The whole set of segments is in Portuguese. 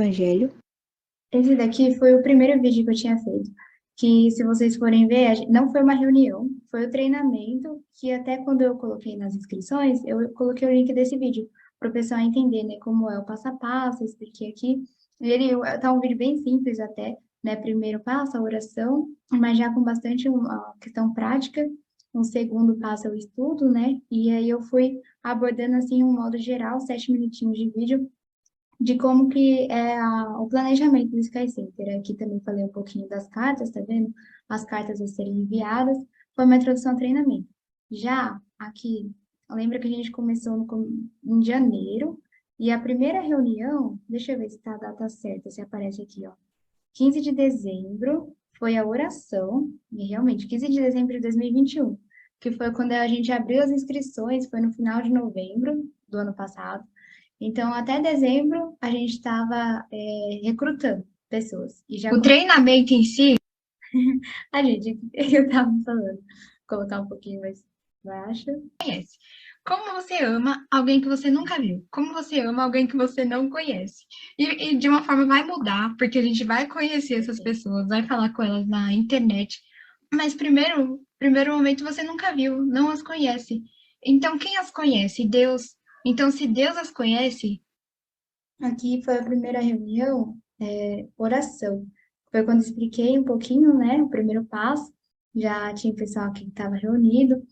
Evangelho? Esse daqui foi o primeiro vídeo que eu tinha feito, que se vocês forem ver, não foi uma reunião, foi o treinamento, que até quando eu coloquei nas inscrições, eu coloquei o link desse vídeo, para o pessoal entender, né, como é o passo a passo, eu expliquei aqui. Ele tá um vídeo bem simples até, né, primeiro passo, a oração, mas já com bastante uma questão prática, um segundo passo é o estudo, né, e aí eu fui abordando, assim, um modo geral, 7 minutinhos de vídeo, de como que é o planejamento do Sky Center. Aqui também falei um pouquinho das cartas, tá vendo? As cartas a serem enviadas, foi uma introdução ao treinamento. Já aqui, lembra que a gente começou em janeiro, e a primeira reunião, deixa eu ver se tá a data certa, se aparece aqui, ó. 15 de dezembro foi a oração, e realmente, 15 de dezembro de 2021, que foi quando a gente abriu as inscrições, foi no final de novembro do ano passado. Então, até dezembro, a gente estava recrutando pessoas. E já o treinamento em si, a gente, eu estava falando, vou colocar um pouquinho mais baixo. Conhece. Como você ama alguém que você nunca viu? Como você ama alguém que você não conhece? E de uma forma vai mudar, porque a gente vai conhecer essas pessoas, vai falar com elas na internet. Mas primeiro momento você nunca viu, não as conhece. Então, quem as conhece? Deus. Então, se Deus as conhece, aqui foi a primeira reunião, oração. Foi quando expliquei um pouquinho, né, o primeiro passo. Já tinha pessoal aqui que estava reunido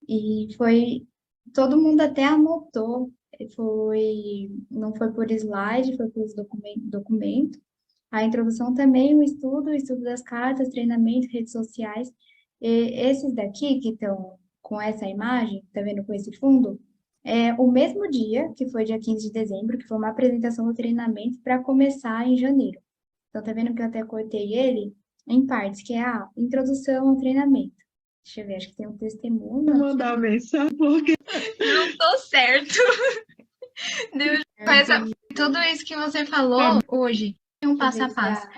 e foi todo mundo até anotou. Não foi por slide, foi por documento. A introdução também, o estudo das cartas, treinamento, redes sociais. E esses daqui que estão com essa imagem, tá vendo com esse fundo? É o mesmo dia, que foi dia 15 de dezembro, que foi uma apresentação do treinamento para começar em janeiro. Então, tá vendo que eu até cortei ele em partes, que é a introdução ao treinamento. Deixa eu ver, acho que tem um testemunho Vou aqui. mandar mensagem porque Tô certo. Deus, mas tudo isso que você falou hoje é um passo a passo.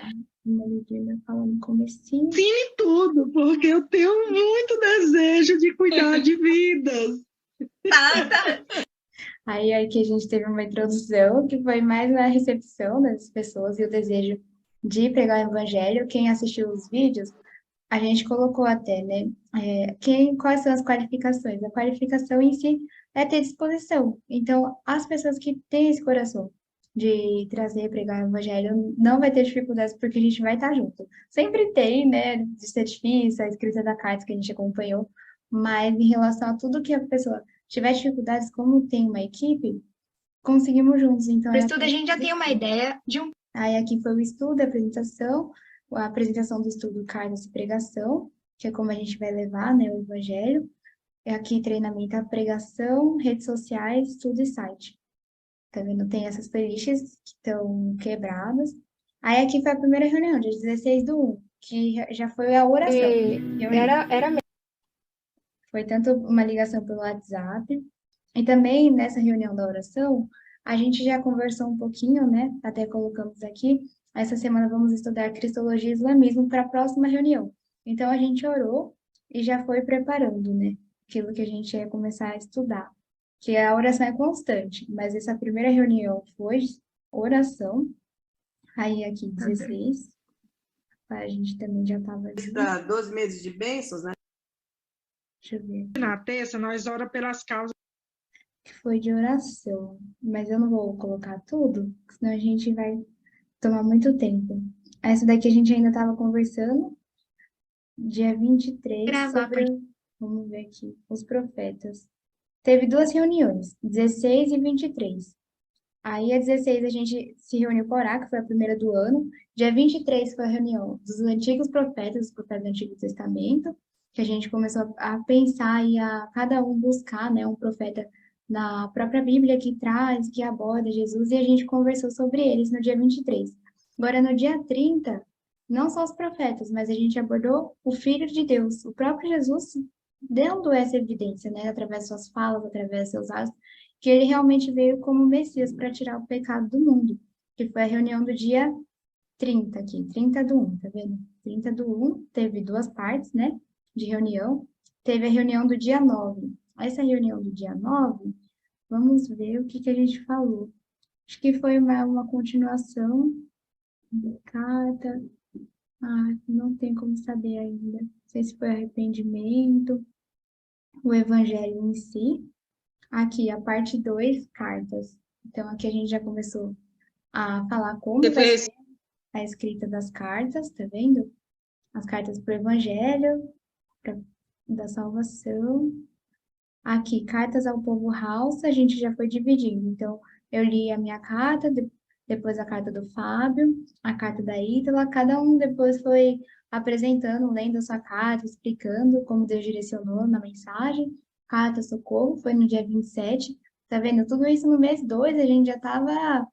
Uma legenda falando no comecinho. sim em tudo, porque eu tenho muito desejo de cuidar de vidas. Tá. Aí aqui a gente teve uma introdução que foi mais na recepção das pessoas e o desejo de pregar o evangelho. Quem assistiu os vídeos, a gente colocou até, né? Quais são as qualificações? A qualificação em si é ter disposição. Então, as pessoas que têm esse coração de trazer, pregar o evangelho, não vai ter dificuldades porque a gente vai estar junto. Sempre tem, né? De ser difícil, a escrita da carta que a gente acompanhou, mas em relação a tudo que a pessoa tiver dificuldades, como tem uma equipe, conseguimos juntos. Então, Para o estudo, a gente já tem uma ideia de um. Aí aqui foi o estudo, a apresentação do estudo Cartas e Pregação, que é como a gente vai levar, né, o Evangelho. Aqui treinamento a pregação, redes sociais, estudo e site. Tá vendo? Tem essas playlists que estão quebradas. Aí aqui foi a primeira reunião, dia 16 do 1, que já foi a oração. Era mesmo. Foi tanto uma ligação pelo WhatsApp, e também nessa reunião da oração, a gente já conversou um pouquinho, né? Até colocamos aqui. Essa semana vamos estudar Cristologia e Islamismo para a próxima reunião. Então a gente orou e já foi preparando, né? Aquilo que a gente ia começar a estudar. Que a oração é constante, mas essa primeira reunião foi oração. Aí aqui 16, a gente também já estava ali. Para 12 meses de bênçãos, né? Deixa eu ver. Na terça, nós oramos pelas causas. Que foi de oração, mas eu não vou colocar tudo, senão a gente vai tomar muito tempo. Essa daqui a gente ainda estava conversando, dia 23, Gravar, sobre, vamos ver aqui, os profetas. Teve duas reuniões, 16 e 23. Aí, a 16, a gente se reuniu por orar, que foi a primeira do ano. Dia 23 foi a reunião dos antigos profetas, os profetas do Antigo Testamento, que a gente começou a pensar e a cada um buscar, né, um profeta na própria Bíblia que traz, que aborda Jesus, e a gente conversou sobre eles no dia 23. Agora, no dia 30, não só os profetas, mas a gente abordou o Filho de Deus, o próprio Jesus, dando essa evidência, né, através de suas falas, através de seus atos, que ele realmente veio como Messias para tirar o pecado do mundo, que foi a reunião do dia 30 aqui, 30 do 1, tá vendo? 30 do 1, teve duas partes, né, de reunião. Teve a reunião do dia 9. Essa reunião do dia 9, vamos ver o que a gente falou. Acho que foi uma continuação da carta. Não tem como saber ainda. Não sei se foi arrependimento, o evangelho em si. Aqui, a parte 2 cartas. Então, aqui a gente já começou a falar como vai ser a escrita das cartas, tá vendo? As cartas para o evangelho, da salvação. Aqui, cartas ao povo Hausa, a gente já foi dividindo. Então, eu li a minha carta, depois a carta do Fábio, a carta da Ítala, cada um depois foi apresentando, lendo a sua carta, explicando como Deus direcionou na mensagem. Carta Socorro foi no dia 27. Tá vendo? Tudo isso no mês 2, a gente já estava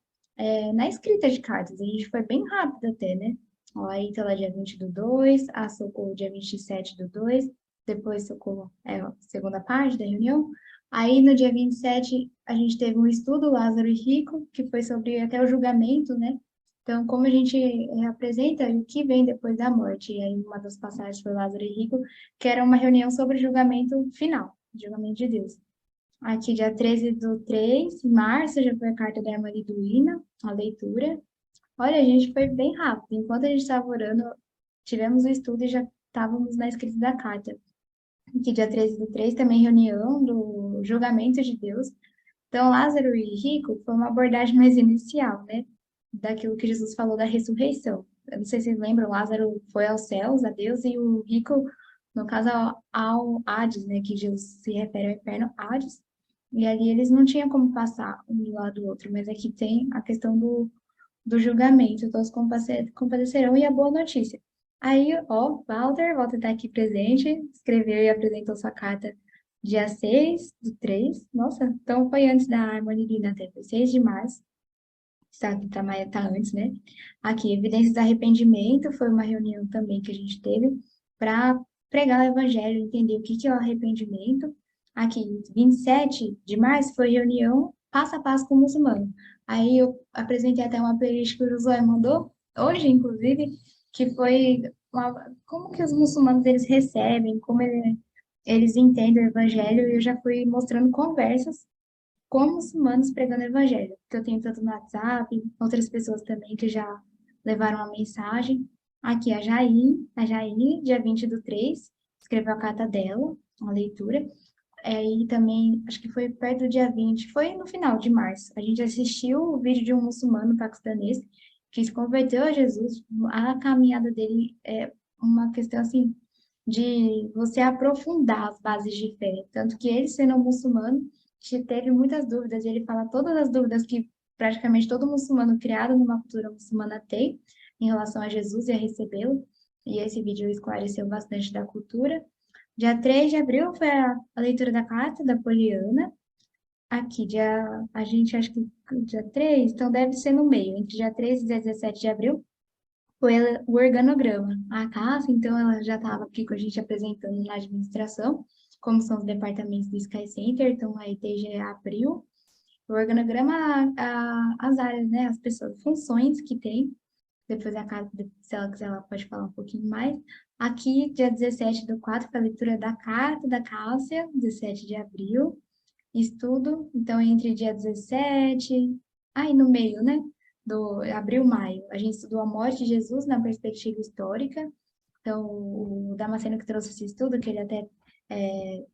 na escrita de cartas. A gente foi bem rápido até, né? Ó, a Ítala dia 20 do 2, a Socorro dia 27 do 2, depois Socorro é a segunda parte da reunião. Aí, no dia 27, a gente teve um estudo, Lázaro e Rico, que foi sobre até o julgamento, né? Então, como a gente apresenta o que vem depois da morte. E aí, uma das passagens foi Lázaro e Rico, que era uma reunião sobre o julgamento final, o julgamento de Deus. Aqui, dia 13 do 3, em março, já foi a carta da irmã Liduína, a leitura. Olha, a gente foi bem rápido. Enquanto a gente estava orando, tivemos o estudo e já estávamos na escrita da carta. Aqui, dia 13 do 3, também reunião do julgamento de Deus. Então, Lázaro e Rico foi uma abordagem mais inicial, né? Daquilo que Jesus falou da ressurreição. Eu não sei se vocês lembram, Lázaro foi aos céus, a Deus, e o Rico, no caso, ao Hades, né? Que Jesus se refere ao inferno Hades. E ali eles não tinham como passar um do lado do outro, mas aqui tem a questão do julgamento, todos compadecerão e a boa notícia. Aí, ó, Walter, volta a estar aqui presente, escreveu e apresentou sua carta dia 6 do 3. Nossa, então foi antes da harmonilina até, foi 6 de março. Tá antes, né? Aqui, evidências de arrependimento, foi uma reunião também que a gente teve para pregar o evangelho, entender o que é o arrependimento. Aqui, 27 de março, foi reunião passo a passo com o muçulmano. Aí eu apresentei até uma playlist que o Josué mandou, hoje, inclusive, que foi como que os muçulmanos eles recebem, como eles entendem o evangelho, e eu já fui mostrando conversas com muçulmanos pregando o evangelho, que eu tenho tanto no WhatsApp, outras pessoas também que já levaram a mensagem. Aqui a Jair, dia 20 do 3, escreveu a carta dela, uma leitura. E também, acho que foi perto do dia 20, foi no final de março. A gente assistiu o vídeo de um muçulmano paquistanês que se converteu a Jesus. A caminhada dele é uma questão assim de você aprofundar as bases de fé. Tanto que ele, sendo um muçulmano, teve muitas dúvidas. Ele fala todas as dúvidas que praticamente todo muçulmano criado numa cultura muçulmana tem em relação a Jesus e a recebê-lo. E esse vídeo esclareceu bastante da cultura. Dia 3 de abril foi a leitura da carta da Poliana. Aqui, a gente acha que dia 3, então deve ser no meio, entre dia 3 e dia 17 de abril, foi o organograma. A Cássia, então, ela já estava aqui com a gente apresentando na administração, como são os departamentos do Sky Center, então a ETG abriu. O organograma, as áreas, né, as pessoas, funções que tem. Depois a Cássia, se ela quiser, ela pode falar um pouquinho mais. Aqui, dia 17 do 4, foi a leitura da carta da Cássia, 17 de abril. Estudo, então, entre dia 17, aí no meio, né? Do abril, maio, a gente estudou a morte de Jesus na perspectiva histórica. Então, o Damasceno que trouxe esse estudo, que ele até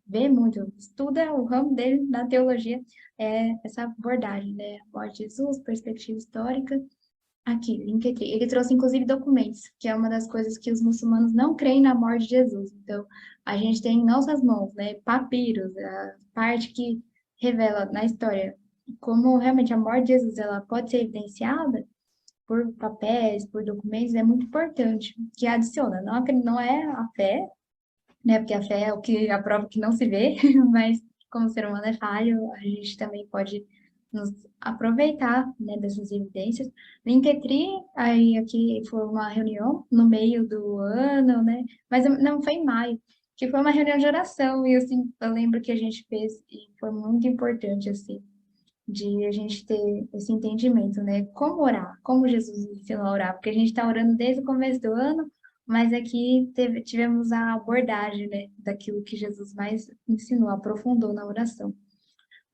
vê muito, estuda o ramo dele na teologia, essa abordagem, né? A morte de Jesus, perspectiva histórica. Aqui, Linktree. Ele trouxe, inclusive, documentos, que é uma das coisas que os muçulmanos não creem na morte de Jesus. Então, a gente tem em nossas mãos, né, papiros, a parte que revela na história como realmente a morte de Jesus ela pode ser evidenciada por papéis, por documentos, é muito importante, que adiciona. Não é a fé, né, porque a fé é o que a prova que não se vê, mas como o ser humano é falho, a gente também pode nos aproveitar, né, dessas evidências. Linktree, aí aqui foi uma reunião no meio do ano, né, mas não foi em maio, que foi uma reunião de oração, e assim, eu lembro que a gente fez, e foi muito importante, assim, de a gente ter esse entendimento, né, como orar, como Jesus ensinou a orar, porque a gente está orando desde o começo do ano, mas aqui tivemos a abordagem, né, daquilo que Jesus mais ensinou, aprofundou na oração.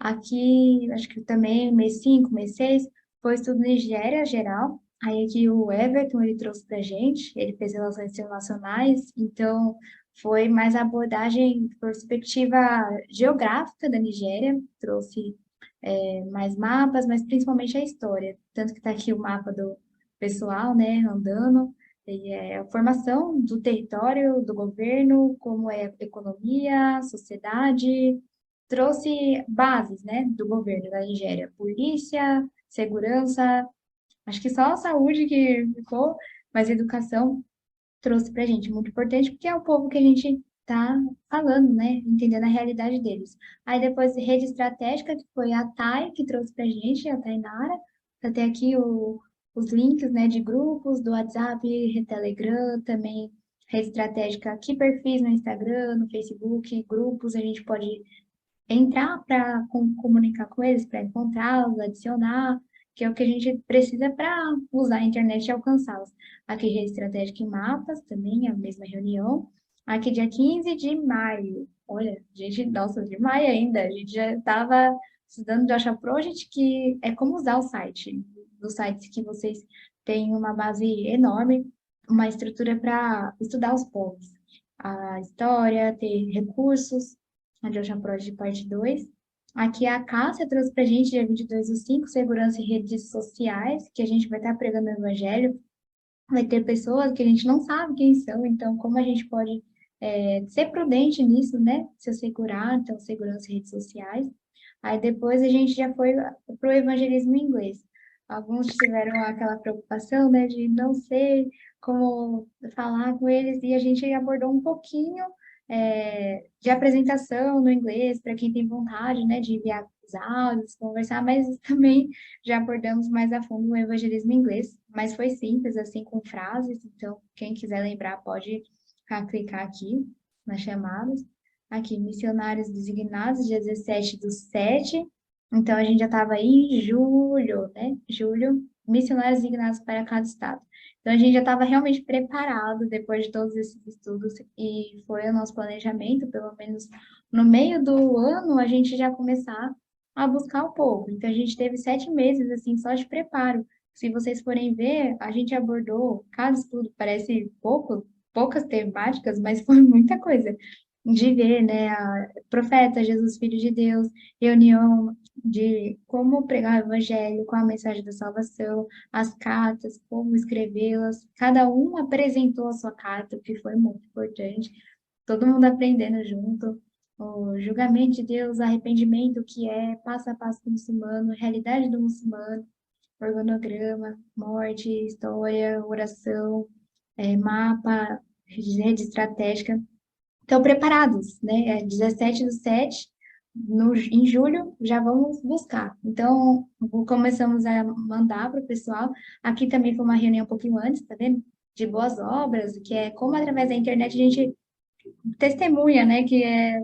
Aqui, acho que também mês 5, mês 6, Foi estudo Nigéria geral. Aí aqui o Everton, ele trouxe pra gente, ele fez relações internacionais, então foi mais a abordagem, perspectiva geográfica da Nigéria, trouxe mais mapas, mas principalmente a história. Tanto que está aqui o mapa do pessoal, né, andando, e é a formação do território, do governo, como é a economia, a sociedade, trouxe bases, né, do governo da Nigéria, polícia, segurança, acho que só a saúde que ficou, mas educação trouxe pra gente, muito importante, porque é o povo que a gente tá falando, né? Entendendo a realidade deles. Aí depois, rede estratégica, que foi a Thay, que trouxe pra gente, a Tainara. Até aqui os links, né, de grupos, do WhatsApp, Telegram, também rede estratégica, que perfis no Instagram, no Facebook, grupos, a gente pode entrar para comunicar com eles, para encontrá-los, adicionar, que é o que a gente precisa para usar a internet e alcançá-los. Aqui, rede estratégica em mapas, também, a mesma reunião. Aqui, dia 15 de maio. Olha, gente, nossa, de maio ainda. A gente já estava estudando Joshua Project, que é como usar o site. Dos sites que vocês têm uma base enorme, uma estrutura para estudar os povos. A história, ter recursos, a Joshua Project parte 2. Aqui a Cássia trouxe para a gente, dia 22/5, segurança em redes sociais, que a gente vai estar pregando o evangelho. Vai ter pessoas que a gente não sabe quem são, então como a gente pode ser prudente nisso, né? Se assegurar, então segurança em redes sociais. Aí depois a gente já foi para o evangelismo em inglês. Alguns tiveram aquela preocupação, né, de não sei como falar com eles, e a gente abordou um pouquinho de apresentação no inglês, para quem tem vontade, né, de enviar os áudios, conversar, mas também já abordamos mais a fundo o evangelismo em inglês, mas foi simples, assim, com frases, então quem quiser lembrar pode clicar aqui nas chamadas. Aqui, missionários designados, dia 17/7. Então, a gente já estava aí em julho, né? Julho, missionários designados para cada estado. Então, a gente já estava realmente preparado depois de todos esses estudos e foi o nosso planejamento, pelo menos no meio do ano, a gente já começar a buscar um pouco. Então, a gente teve 7 meses, assim, só de preparo. Se vocês forem ver, a gente abordou cada estudo, parece poucas temáticas, mas foi muita coisa de ver, né, a profeta, Jesus, Filho de Deus, reunião de como pregar o evangelho, qual a mensagem da salvação, as cartas, como escrevê-las, cada um apresentou a sua carta, o que foi muito importante, todo mundo aprendendo junto, o julgamento de Deus, arrependimento, o que é, passo a passo do muçulmano, realidade do muçulmano, organograma, morte, história, oração, mapa, rede estratégica, estão preparados, né? 17/7, em julho, já vamos buscar. Então, começamos a mandar para o pessoal. Aqui também foi uma reunião um pouquinho antes, tá vendo? De boas obras, que é como através da internet a gente testemunha, né? Que é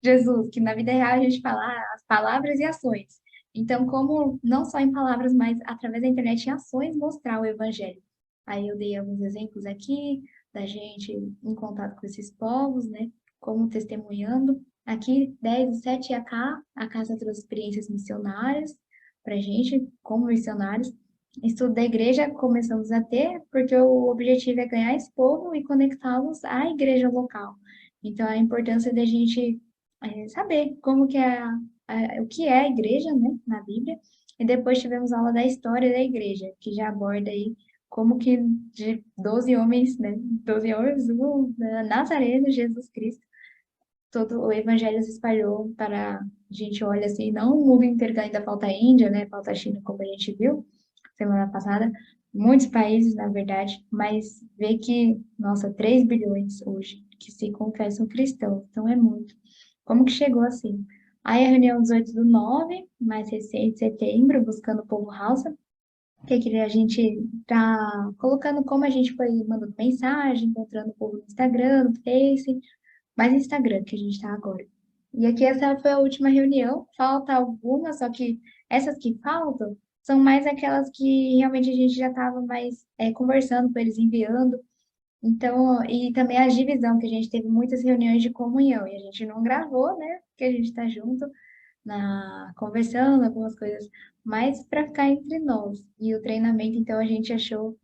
Jesus, que na vida real a gente fala as palavras e ações. Então, como não só em palavras, mas através da internet em ações mostrar o evangelho. Aí eu dei alguns exemplos aqui da gente em contato com esses povos, né? Como testemunhando. Aqui, 10/7 a Casa trouxe experiências missionárias para gente, como missionários. Estudo da igreja começamos a ter, porque o objetivo é ganhar esse povo e conectá-los à igreja local. Então, a importância da gente saber como que é o que é a igreja, né, na Bíblia. E depois tivemos aula da história da igreja, que já aborda aí como que de 12 homens, né, 12 homens, um Nazareno, Jesus Cristo, todo o evangelho se espalhou para, a gente olha assim, não o mundo inteiro, que ainda falta a Índia, né, falta a China, como a gente viu semana passada, muitos países, na verdade, mas vê que, nossa, 3 bilhões hoje que se confessam cristãos, então é muito. Como que chegou assim? Aí a reunião 18/9, mais recente, setembro, buscando o povo Hausa, que a gente tá colocando como a gente foi mandando mensagem, encontrando o povo no Instagram, no Face, mais Instagram que a gente tá agora. E aqui essa foi a última reunião, falta algumas, só que essas que faltam são mais aquelas que realmente a gente já estava mais conversando com eles, enviando. Então, e também a divisão, que a gente teve muitas reuniões de comunhão, e a gente não gravou, né, porque a gente está junto, conversando algumas coisas, mas para ficar entre nós. E o treinamento, então, a gente achou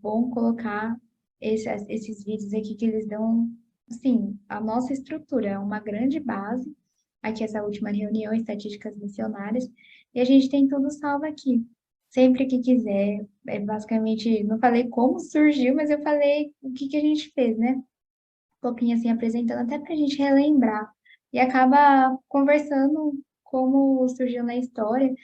bom colocar esses vídeos aqui que eles dão, assim, a nossa estrutura, é uma grande base. Aqui, essa última reunião, estatísticas missionárias, e a gente tem tudo salvo aqui. Sempre que quiser, basicamente, não falei como surgiu, mas eu falei o que que a gente fez, né? Um pouquinho assim, apresentando, até para a gente relembrar. E acaba conversando como surgiu na história,